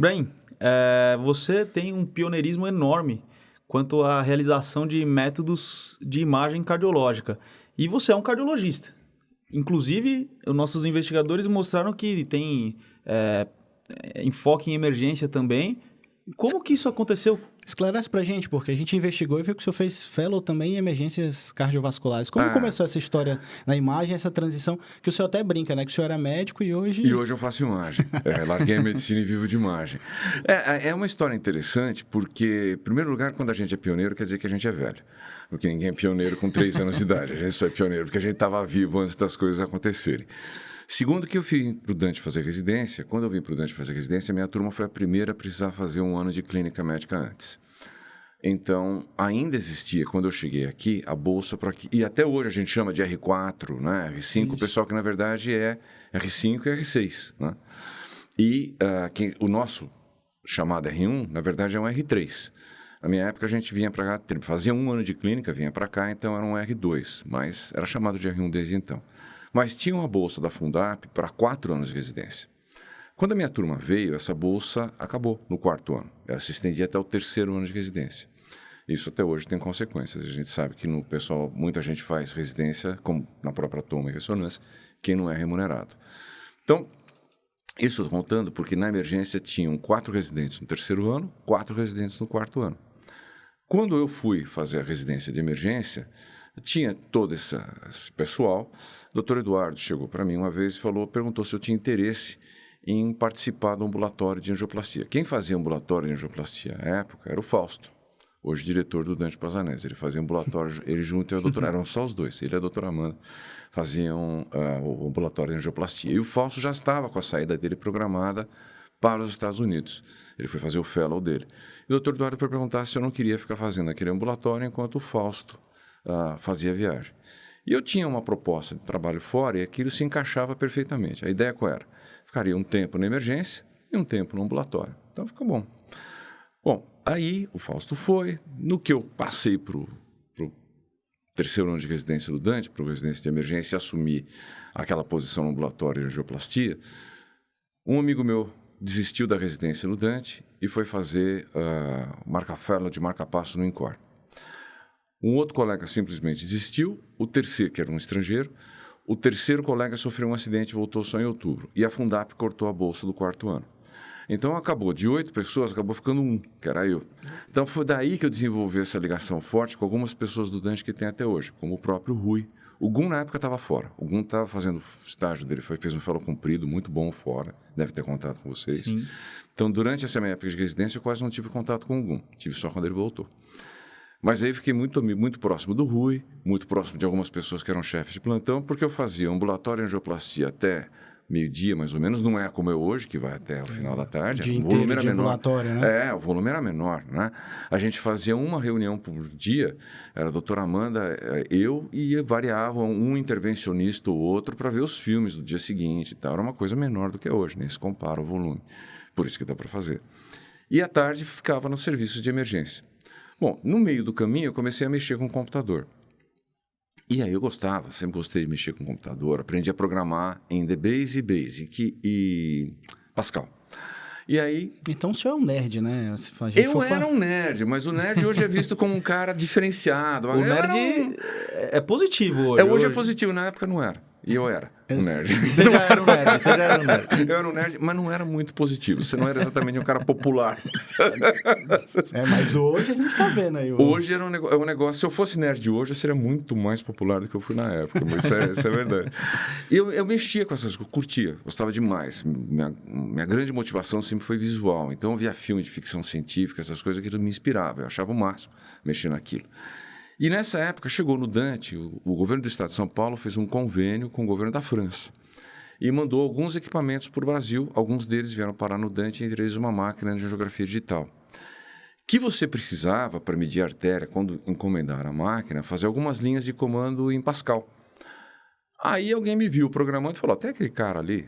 Brahim, você tem um pioneirismo enorme quanto à realização de métodos de imagem cardiológica. E você é um cardiologista. Inclusive, os nossos investigadores mostraram que tem enfoque em emergência também. Como que isso aconteceu? Esclarece pra gente, porque a gente investigou e viu que o senhor fez fellow também em emergências cardiovasculares. Como começou essa história na imagem, essa transição, que o senhor até brinca, né? Que o senhor era médico e hoje... E hoje eu faço imagem. Larguei a medicina e vivo de imagem. É uma história interessante porque, em primeiro lugar, quando a gente é pioneiro, quer dizer que a gente é velho. Porque ninguém é pioneiro com 3 anos de idade. A gente só é pioneiro porque a gente estava vivo antes das coisas acontecerem. Segundo, que eu vim para o Dante fazer residência. Quando eu vim para o Dante fazer residência, minha turma foi a primeira a precisar fazer 1 ano de clínica médica antes. Então, ainda existia, quando eu cheguei aqui, a bolsa para aqui. E até hoje a gente chama de R4, né? R5, o pessoal que na verdade é R5 e R6. Né? E o nosso chamado R1, na verdade, é um R3. Na minha época, a gente vinha para cá, fazia 1 ano de clínica, vinha para cá, então era um R2, mas era chamado de R1 desde então. Mas tinha uma bolsa da Fundap para 4 anos de residência. Quando a minha turma veio, essa bolsa acabou no 4º ano. Ela se estendia até o 3º ano de residência. Isso até hoje tem consequências. A gente sabe que no pessoal, muita gente faz residência, como na própria toma e ressonância, quem não é remunerado. Então, isso contando porque na emergência tinham 4 residentes no 3º ano, 4 residentes no 4º ano. Quando eu fui fazer a residência de emergência, tinha todo esse pessoal. O doutor Eduardo chegou para mim uma vez e perguntou se eu tinha interesse em participar do ambulatório de angioplastia. Quem fazia ambulatório de angioplastia na época era o Fausto, hoje diretor do Dante Pazanese. Ele fazia ambulatório, ele junto e a doutora, eram só os dois, ele e a doutora Amanda, faziam o ambulatório de angioplastia. E o Fausto já estava com a saída dele programada para os Estados Unidos. Ele foi fazer o fellow dele. E o doutor Eduardo foi perguntar se eu não queria ficar fazendo aquele ambulatório enquanto o Fausto fazia a viagem. E eu tinha uma proposta de trabalho fora e aquilo se encaixava perfeitamente. A ideia qual era? Ficaria um tempo na emergência e um tempo no ambulatório. Então, ficou bom. Bom, aí o Fausto foi. No que eu passei para o 3º ano de residência do Dante, para a residência de emergência, e assumi aquela posição no ambulatório de angioplastia, um amigo meu desistiu da residência no Dante e foi fazer marca-fellow de marca-passo no INCOR. Um outro colega simplesmente desistiu, o terceiro, que era um estrangeiro, o terceiro colega sofreu um acidente e voltou só em outubro. E a Fundap cortou a bolsa do 4º ano. Então, acabou de 8 pessoas, acabou ficando 1, que era eu. Então, foi daí que eu desenvolvi essa ligação forte com algumas pessoas do Dante que tem até hoje, como o próprio Rui. O Gum, na época, estava fora. O Gum estava fazendo estágio dele, fez um fellow comprido, muito bom fora. Deve ter contato com vocês. Sim. Então, durante essa minha época de residência, eu quase não tive contato com o Gum. Tive só quando ele voltou. Mas aí fiquei muito próximo do Rui, muito próximo de algumas pessoas que eram chefes de plantão, porque eu fazia ambulatório e angioplastia até meio-dia, mais ou menos. Não é como é hoje, que vai até o final da tarde. Dia O volume inteiro era de menor. ambulatório, né? O volume era menor, né? A gente fazia uma reunião por dia, era a doutora Amanda, eu, e variavam um intervencionista ou outro para ver os filmes do dia seguinte e tal. Era uma coisa menor do que é hoje, nem se compara o volume. Por isso que dá para fazer. E à tarde ficava nos serviços de emergência. Bom, no meio do caminho eu comecei a mexer com o computador. E aí eu sempre gostei de mexer com o computador, aprendi a programar em DBase, Basic e Pascal. E aí... Então o senhor é um nerd, né? Eu era um nerd, mas o nerd hoje é visto como um cara diferenciado. O nerd é positivo hoje. Hoje é positivo, na época não era. E eu era um nerd. Você já era um nerd. Eu era um nerd, mas não era muito positivo. Você não era exatamente um cara popular. Mas hoje a gente tá vendo aí. Hoje era um negócio... Se eu fosse nerd hoje, eu seria muito mais popular do que eu fui na época. Mas isso é verdade. Eu mexia com essas coisas, curtia, gostava demais. Minha grande motivação sempre foi visual. Então eu via filme de ficção científica, essas coisas que me inspiravam. Eu achava o máximo mexer naquilo. E nessa época chegou no Dante, o governo do estado de São Paulo fez um convênio com o governo da França e mandou alguns equipamentos para o Brasil. Alguns deles vieram parar no Dante, entre eles uma máquina de angiografia digital. Que você precisava, para medir a artéria, quando encomendar a máquina, fazer algumas linhas de comando em Pascal. Aí alguém me viu programando e falou, até aquele cara ali,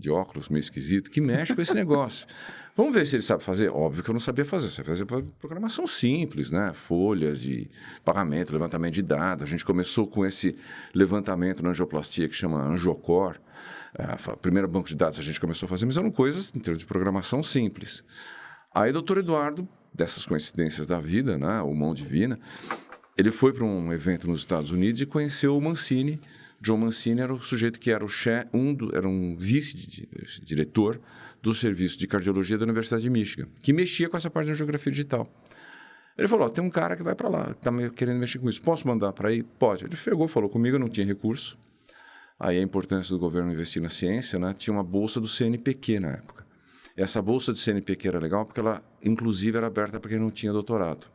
de óculos, meio esquisito, que mexe com esse negócio. Vamos ver se ele sabe fazer? Óbvio que eu não sabia fazer. Você fazia programação simples, né? Folhas de pagamento, levantamento de dados. A gente começou com esse levantamento na angioplastia que chama Angiocor. O primeiro banco de dados a gente começou a fazer, mas eram coisas em termos de programação simples. Aí o doutor Eduardo, dessas coincidências da vida, né? O mão divina, ele foi para um evento nos Estados Unidos e conheceu o Mancini. John Mancini era o sujeito que era era um vice-diretor do serviço de cardiologia da Universidade de Michigan, que mexia com essa parte da angiografia digital. Ele falou, tem um cara que vai para lá, que está querendo mexer com isso. Posso mandar para aí? Pode. Ele pegou, falou comigo, eu não tinha recurso. Aí a importância do governo investir na ciência, né? Tinha uma bolsa do CNPq na época. Essa bolsa do CNPq era legal porque ela, inclusive, era aberta para quem não tinha doutorado.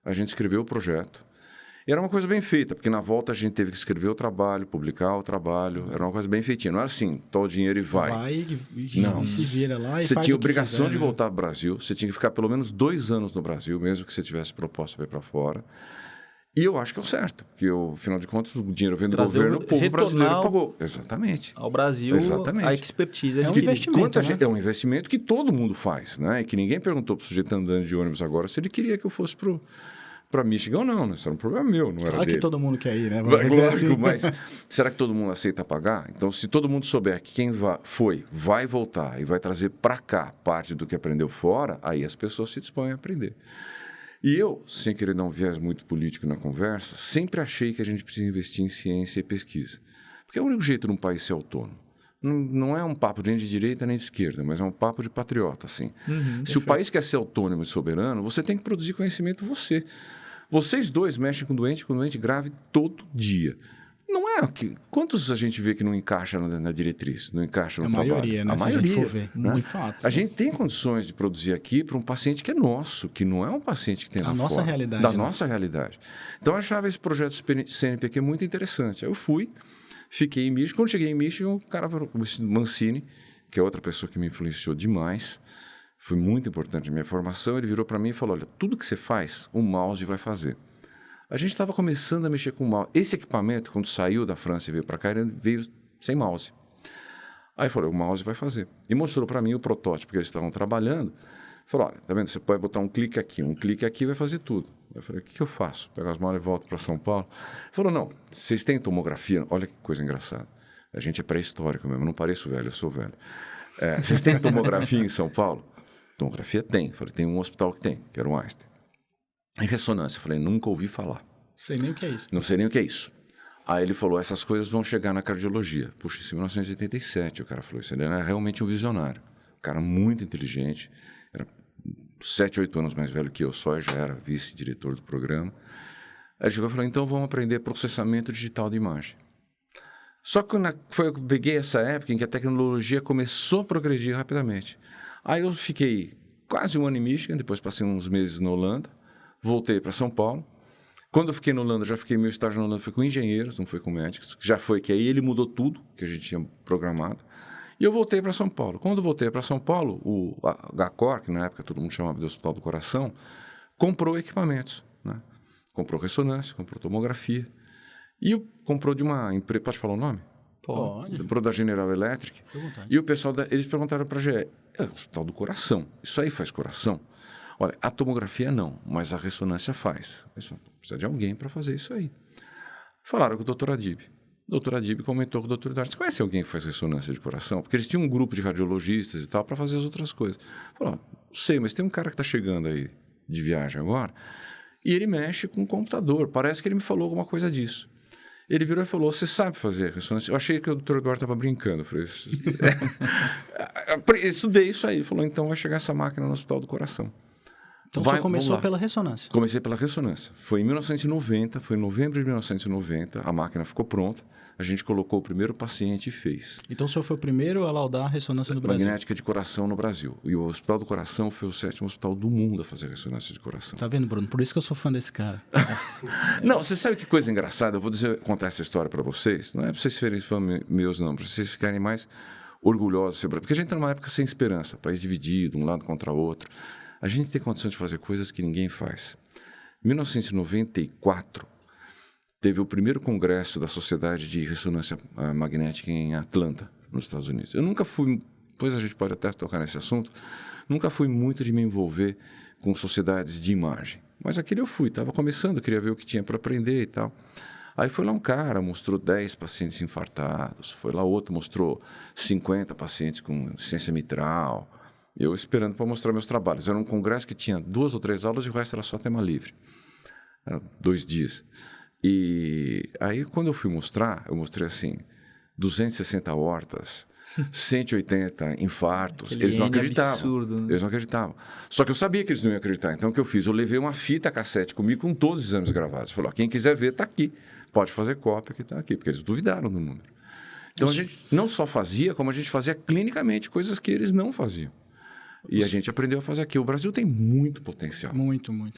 A gente escreveu o projeto. E era uma coisa bem feita, porque na volta a gente teve que escrever o trabalho, publicar o trabalho. Era uma coisa bem feitinha. Não era assim, toma o dinheiro e vai. Não. Se vira lá e você faz tinha o que obrigação quiser, de voltar para o Brasil. Você tinha que ficar pelo menos 2 anos no Brasil, mesmo que você tivesse proposta para ir para fora. E eu acho que é o certo, porque, afinal de contas, o dinheiro vem do governo, o povo brasileiro pagou. Exatamente. Ao Brasil, exatamente. A expertise é um investimento, né? É um investimento que todo mundo faz, né? E que ninguém perguntou para o sujeito andando de ônibus agora se ele queria que eu fosse para Michigan ou não, né? Isso era um problema meu, não era claro dele. Que todo mundo quer ir, né? Lógico, assim. mas será que todo mundo aceita pagar? Então, se todo mundo souber que quem vai voltar e vai trazer para cá parte do que aprendeu fora, aí as pessoas se dispõem a aprender. E eu, sem querer dar um viés muito político na conversa, sempre achei que a gente precisa investir em ciência e pesquisa. Porque é o único jeito de um país ser autônomo. Não é um papo nem de direita nem de esquerda, mas é um papo de patriota, assim. Se o país quer ser autônomo e soberano, você tem que produzir conhecimento você. Vocês dois mexem com doente grave todo dia. Não é que quantos a gente vê que não encaixa na diretriz, não encaixa no trabalho? Maioria, né? A maioria, se a gente for ver, né? de fato. A gente tem condições de produzir aqui para um paciente que é nosso, que não é um paciente que tem lá fora. Nossa realidade. Da né? nossa realidade. Então, eu achava esse projeto CNPq muito interessante. Aí eu fui, fiquei em Michigan. Quando cheguei em Michigan, o cara, o Mancini, que é outra pessoa que me influenciou demais, foi muito importante na minha formação, ele virou para mim e falou, olha, tudo que você faz, o mouse vai fazer. A gente estava começando a mexer com o mouse. Esse equipamento, quando saiu da França e veio para cá, ele veio sem mouse. Aí eu falei, o mouse vai fazer. E mostrou para mim o protótipo que eles estavam trabalhando. Falou, olha, tá vendo? Você pode botar um clique aqui vai fazer tudo. Eu falei, o que eu faço? Pego as malas e volto para São Paulo? Ele falou, não, vocês têm tomografia? Olha que coisa engraçada. A gente é pré-histórico mesmo, eu não pareço velho, eu sou velho. Vocês têm tomografia em São Paulo? Tomografia tem. Eu falei, tem um hospital que tem, que era o Einstein. Em ressonância, eu falei, nunca ouvi falar. Sei nem o que é isso. Não sei nem o que é isso. Aí ele falou, essas coisas vão chegar na cardiologia. Puxa, isso em 1987 o cara falou isso. Ele era realmente um visionário. Um cara muito inteligente. Era 7, 8 anos mais velho que eu só, já era vice-diretor do programa. Aí ele chegou e falou, então vamos aprender processamento digital de imagem. Só que eu peguei essa época em que a tecnologia começou a progredir rapidamente. Aí eu fiquei quase 1 ano em Michigan, depois passei uns meses na Holanda. Voltei para São Paulo. Quando eu fiquei na Holanda, meu estágio na Holanda foi com engenheiros, não foi com médicos. Já foi que aí ele mudou tudo que a gente tinha programado. E eu voltei para São Paulo. Quando eu voltei para São Paulo, o HCOR, que na época todo mundo chamava de Hospital do Coração, comprou equipamentos. Né? Comprou ressonância, comprou tomografia. E comprou de uma empresa... Pode falar o nome? Pode. Comprou da General Electric. E o pessoal, eles perguntaram para a GE, é o Hospital do Coração. Isso aí faz coração? Olha, a tomografia não, mas a ressonância faz. Precisa de alguém para fazer isso aí. Falaram com o doutor Adib. O doutor Adib comentou com o doutor Eduardo, você conhece alguém que faz ressonância de coração? Porque eles tinham um grupo de radiologistas e tal para fazer as outras coisas. Falou, não sei, mas tem um cara que está chegando aí de viagem agora e ele mexe com o computador. Parece que ele me falou alguma coisa disso. Ele virou e falou, você sabe fazer ressonância? Eu achei que o doutor Eduardo estava brincando. Eu falei, estudei isso aí. Ele falou, então vai chegar essa máquina no Hospital do Coração. Então você começou pela ressonância? Comecei pela ressonância. Foi em 1990, foi em novembro de 1990, a máquina ficou pronta, a gente colocou o primeiro paciente e fez. Então o senhor foi o primeiro a laudar a ressonância no Brasil? Magnética de coração no Brasil. E o Hospital do Coração foi o 7º hospital do mundo a fazer ressonância de coração. Tá vendo, Bruno? Por isso que eu sou fã desse cara. Não, você sabe que coisa engraçada? Eu vou contar essa história para vocês. Não é para vocês serem fãs meus, não. Para vocês ficarem mais orgulhosos. Porque a gente está numa época sem esperança. País dividido, um lado contra o outro. A gente tem condição de fazer coisas que ninguém faz. Em 1994, teve o primeiro congresso da Sociedade de Ressonância Magnética em Atlanta, nos Estados Unidos. Eu nunca fui, depois a gente pode até tocar nesse assunto, nunca fui muito de me envolver com sociedades de imagem. Mas aquele eu fui, estava começando, queria ver o que tinha para aprender e tal. Aí foi lá um cara, mostrou 10 pacientes infartados, foi lá outro, mostrou 50 pacientes com insuficiência mitral. Eu esperando para mostrar meus trabalhos. Era um congresso que tinha 2 ou 3 aulas e o resto era só tema livre. Era 2 dias. E aí, quando eu fui mostrar, eu mostrei assim, 260 aortas, 180 infartos. Aquele Eles não N acreditavam. absurdo, né? Eles não acreditavam. Só que eu sabia que eles não iam acreditar. Então, o que eu fiz? Eu levei uma fita cassete comigo com todos os exames gravados. Falei, ó, quem quiser ver, está aqui. Pode fazer cópia que está aqui, porque eles duvidaram do número. Então, a gente não só fazia, como a gente fazia clinicamente coisas que eles não faziam. E a gente aprendeu a fazer aqui. O Brasil tem muito potencial. Muito, muito.